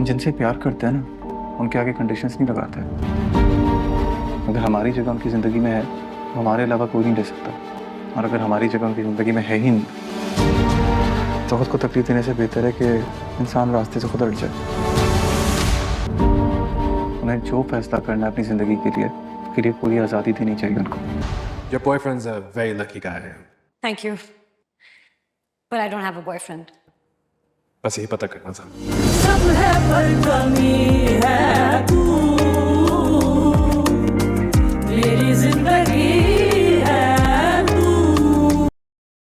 हम जिनसे प्यार करते हैं ना, उनके आगे कंडीशंस नहीं लगाते। अगर हमारी जगह उनकी ज़िंदगी में है तो हमारे अलावा कोई नहीं ले सकता, और अगर हमारी जगह उनकी ज़िंदगी में है ही नहीं तो खुद को तकलीफ देने से बेहतर है कि इंसान रास्ते से खुद हट जाए। उन्हें जो फैसला करना है अपनी ज़िंदगी के लिए पूरी आज़ादी देनी चाहिए उनको। Your boyfriend's a very lucky guy. Thank you. But I don't have a boyfriend. बस यही पता करना था। सब है पर कमी है तू, मेरी जिंदगी है तू।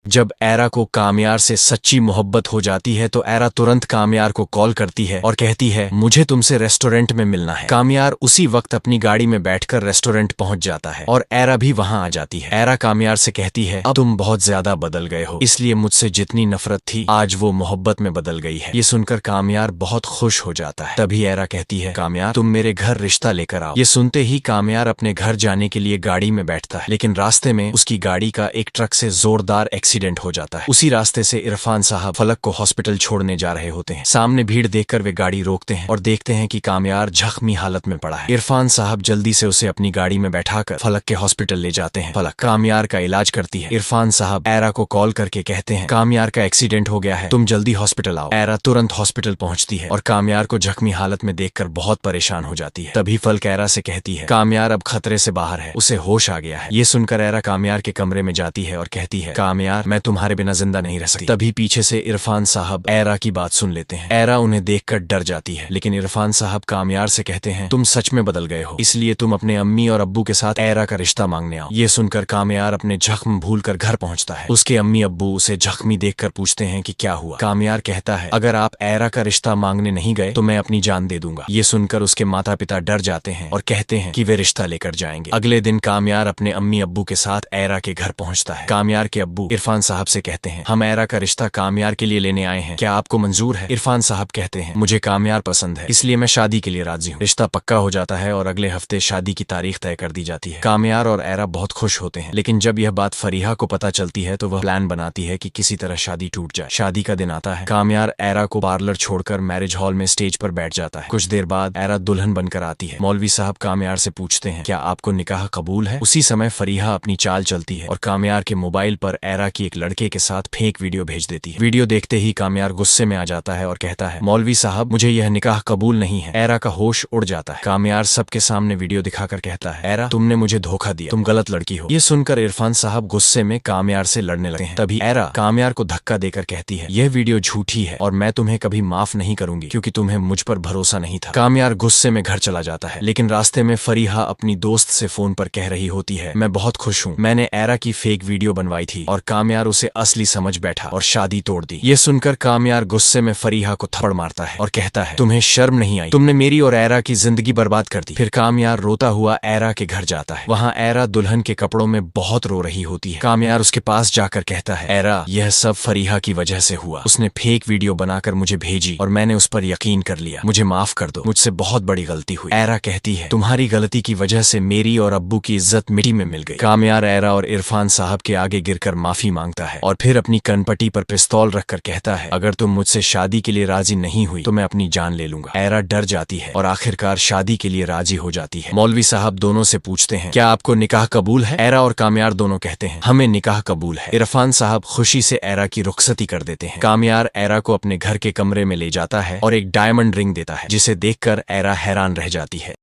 जब एरा को कामयार से सच्ची मोहब्बत हो जाती है तो एरा तुरंत कामयार को कॉल करती है और कहती है मुझे तुमसे रेस्टोरेंट में मिलना है। कामयार उसी वक्त अपनी गाड़ी में बैठकर रेस्टोरेंट पहुंच जाता है और एरा भी वहां आ जाती है। एरा कामयार से कहती है अब तुम बहुत ज्यादा बदल गए हो, इसलिए मुझसे जितनी नफरत थी आज वो मोहब्बत में बदल गई है। ये सुनकर कामयार बहुत खुश हो जाता है। तभी एरा कहती है कामयार तुम मेरे घर रिश्ता लेकर आओ। ये सुनते ही कामयार अपने घर जाने के लिए गाड़ी में बैठता है, लेकिन रास्ते में उसकी गाड़ी का एक ट्रक से जोरदार एक्सीडेंट हो जाता है। उसी रास्ते से इरफान साहब फलक को हॉस्पिटल छोड़ने जा रहे होते हैं। सामने भीड़ देखकर वे गाड़ी रोकते हैं और देखते हैं कि कामयार जख्मी हालत में पड़ा है। इरफान साहब जल्दी से उसे अपनी गाड़ी में बैठाकर फलक के हॉस्पिटल ले जाते हैं। फलक कामयार का इलाज करती है। इरफान साहब एरा को कॉल करके कहते हैं कामयार का एक्सीडेंट हो गया है, तुम जल्दी हॉस्पिटल आओ। एरा तुरंत हॉस्पिटल पहुंचती है और कामयार को जख्मी हालत में देखकर बहुत परेशान हो जाती है। तभी फलक एरा से कहती है कामयार अब खतरे से बाहर है, उसे होश आ गया है। ये सुनकर एरा कामयार के कमरे में जाती है और कहती है कामयार मैं तुम्हारे बिना जिंदा नहीं रह सकती। तभी पीछे से इरफान साहब एरा की बात सुन लेते हैं। एरा उन्हें देखकर डर जाती है, लेकिन इरफान साहब कामयार से कहते हैं तुम सच में बदल गए हो, इसलिए तुम अपने अम्मी और अब्बू के साथ एरा का रिश्ता मांगने आओ। ये सुनकर कामयार अपने जख्म भूलकर घर पहुंचता है। उसके अम्मी अब्बू उसे जख्मी देखकर पूछते हैं कि क्या हुआ। कामयार कहता है अगर आप एरा का रिश्ता मांगने नहीं गए तो मैं अपनी जान दे दूंगा। ये सुनकर उसके माता पिता डर जाते हैं और कहते हैं कि वे रिश्ता लेकर जाएंगे। अगले दिन कामयार अपने अम्मी अब्बू के साथ एरा के घर पहुंचता है। कामयार के अब्बू इरफान साहब से कहते हैं हम एरा का रिश्ता कामयार के लिए लेने आए हैं, क्या आपको मंजूर है। इरफान साहब कहते हैं मुझे कामयार पसंद है, इसलिए मैं शादी के लिए राजी हूँ। रिश्ता पक्का हो जाता है और अगले हफ्ते शादी की तारीख तय कर दी जाती है। कामयार और एरा बहुत खुश होते हैं, लेकिन जब यह बात फरीहा को पता चलती है तो वह प्लान बनाती है कि किसी तरह शादी टूट जाए। शादी का दिन आता है। कामयार एरा को पार्लर छोड़कर मैरिज हॉल में स्टेज पर बैठ जाता है। कुछ देर बाद एरा दुल्हन बनकर आती है। मौलवी साहब कामयार से पूछते हैं क्या आपको निकाह कबूल है। उसी समय फरीहा अपनी चाल चलती है और कामयार के मोबाइल पर एरा की एक लड़के के साथ फेक वीडियो भेज देती है। वीडियो देखते ही कामयार गुस्से में आ जाता है और कहता है मौलवी साहब मुझे यह निकाह कबूल नहीं है। एरा का होश उड़ जाता है। कामयार सबके सामने वीडियो दिखाकर कहता है एरा तुमने मुझे धोखा दिया, तुम गलत लड़की हो। ये सुनकर इरफान साहब गुस्से में कामयार से लड़ने लगते हैं। तभी एरा कामयार को धक्का देकर कहती है यह वीडियो झूठी है और मैं तुम्हें कभी माफ नहीं करूंगी क्योंकि तुम्हें मुझ पर भरोसा नहीं था। कामयार गुस्से में घर चला जाता है, लेकिन रास्ते में फरीहा अपनी दोस्त से फोन पर कह रही होती है मैं बहुत खुश हूँ, मैंने एरा की फेक वीडियो बनवाई थी और कामयार उसे असली समझ बैठा और शादी तोड़ दी। ये सुनकर कामयार गुस्से में फरीहा को थप्पड़ मारता है और कहता है तुम्हें शर्म नहीं आई, तुमने मेरी और एरा की जिंदगी बर्बाद कर दी। फिर कामयार रोता हुआ एरा के घर जाता है। वहाँ एरा दुल्हन के कपड़ों में बहुत रो रही होती है। कामयार उसके पास जाकर कहता है एरा यह सब फरीहा की वजह से हुआ, उसने फेक वीडियो बनाकर मुझे भेजी और मैंने उस पर यकीन कर लिया, मुझे माफ कर दो, मुझसे बहुत बड़ी गलती हुई। एरा कहती है तुम्हारी गलती की वजह से मेरी और अब्बू की इज्जत मिट्टी में मिल गई। कामयार एरा और इरफान साहब के आगे गिरकर माफी मांगता है और फिर अपनी कनपट्टी पर पिस्तौल रखकर कहता है अगर तुम मुझसे शादी के लिए राजी नहीं हुई तो मैं अपनी जान ले लूंगा। एरा डर जाती है और आखिरकार शादी के लिए राजी हो जाती है। मौलवी साहब दोनों से पूछते हैं क्या आपको निकाह कबूल है। एरा और कामयार दोनों कहते हैं हमें निकाह कबूल है। इरफान साहब खुशी से एरा की रुखसती कर देते हैं। कामयार एरा को अपने घर के कमरे में ले जाता है और एक डायमंड रिंग देता है, जिसे देखकर एरा हैरान रह जाती है।